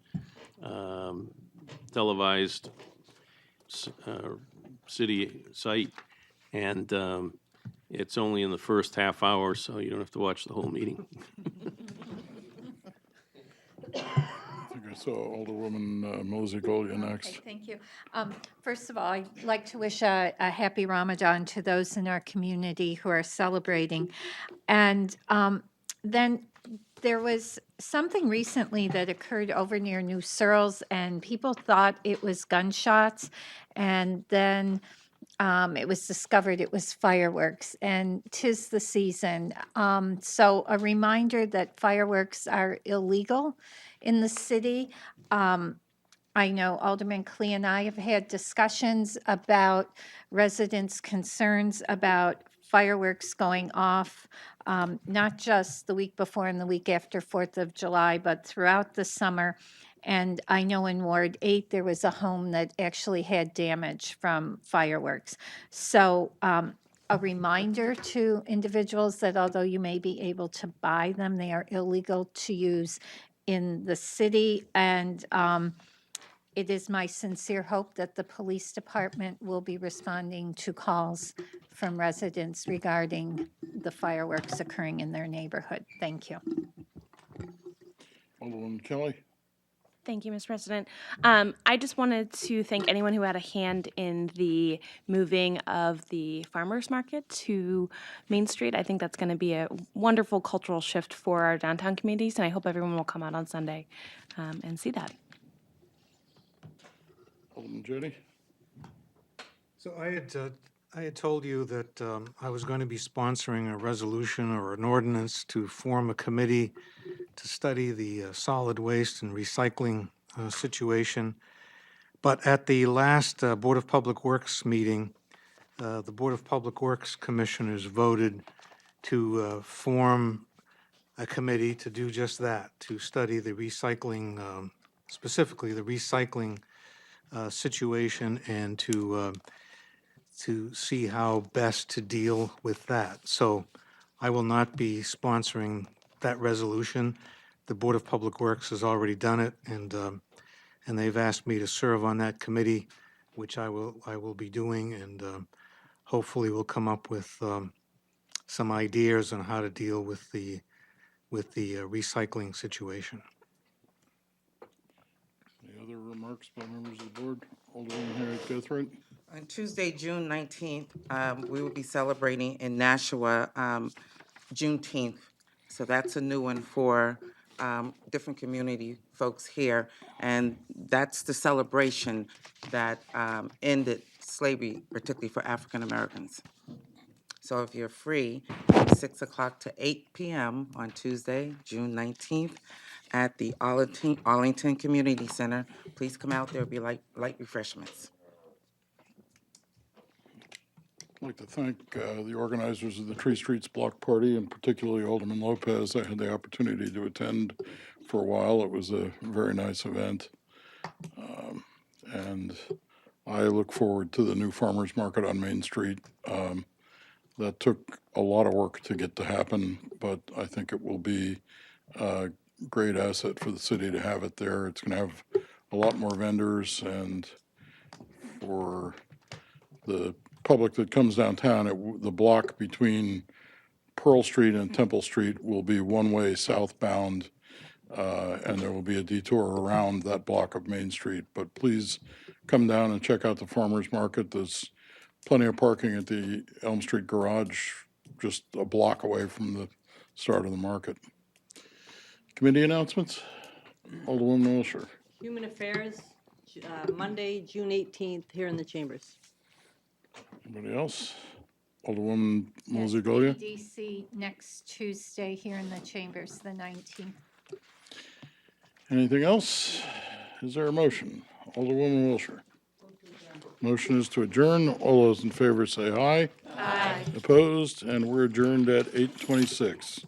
S13: televised city site. And it's only in the first half hour, so you don't have to watch the whole meeting.
S2: I think I saw Alderwoman Mozigolia next.
S15: Okay, thank you. First of all, I'd like to wish a happy Ramadan to those in our community who are celebrating. And then there was something recently that occurred over near New Searles, and people thought it was gunshots. And then it was discovered it was fireworks, and 'tis the season. So a reminder that fireworks are illegal in the city. I know Alderman Clee and I have had discussions about residents' concerns about fireworks going off, not just the week before and the week after 4th of July, but throughout the summer. And I know in Ward 8, there was a home that actually had damage from fireworks. So a reminder to individuals that although you may be able to buy them, they are illegal to use in the city. And it is my sincere hope that the police department will be responding to calls from residents regarding the fireworks occurring in their neighborhood. Thank you.
S2: Alderwoman Kelly.
S8: Thank you, Mr. President. I just wanted to thank anyone who had a hand in the moving of the farmers market to Main Street. I think that's going to be a wonderful cultural shift for our downtown communities, and I hope everyone will come out on Sunday and see that.
S2: Alderman Jody.
S6: So I had told you that I was going to be sponsoring a resolution or an ordinance to form a committee to study the solid waste and recycling situation. But at the last Board of Public Works meeting, the Board of Public Works commissioners voted to form a committee to do just that, to study the recycling, specifically the recycling situation, and to see how best to deal with that. So I will not be sponsoring that resolution. The Board of Public Works has already done it, and they've asked me to serve on that committee, which I will be doing, and hopefully we'll come up with some ideas on how to deal with the recycling situation.
S2: other remarks by members of the board? Alderman Harriet Guthrie?
S5: On Tuesday, June 19th, we will be celebrating in Nashua Juneteenth. So that's a new one for different community folks here. And that's the celebration that ended slavery, particularly for African Americans. So if you're free, from 6 o'clock to 8 p.m. on Tuesday, June 19th, at the Arlington Community Center, please come out. There'll be light refreshments.
S2: I'd like to thank the organizers of the Tree Streets Block Party, and particularly Alderman Lopez. I had the opportunity to attend for a while. It was a very nice event. And I look forward to the new farmers market on Main Street. That took a lot of work to get to happen, but I think it will be a great asset for the city to have it there. It's going to have a lot more vendors, and for the public that comes downtown, the block between Pearl Street and Temple Street will be one-way southbound, and there will be a detour around that block of Main Street. But please come down and check out the farmers market. There's plenty of parking at the Elm Street garage, just a block away from the start of the market. Committee announcements? Alderwoman Wilshire.
S16: Human Affairs, Monday, June 18th, here in the chambers.
S2: Anybody else? Alderwoman
S15: Yes,
S2: Mosey-Golia?
S15: DC next Tuesday here in the chambers, the 19th.
S2: Anything else? Is there a motion? Alderwoman Wilshire. Motion is to adjourn. All those in favor say aye.
S15: Aye.
S2: Opposed? And we're adjourned at 8:26.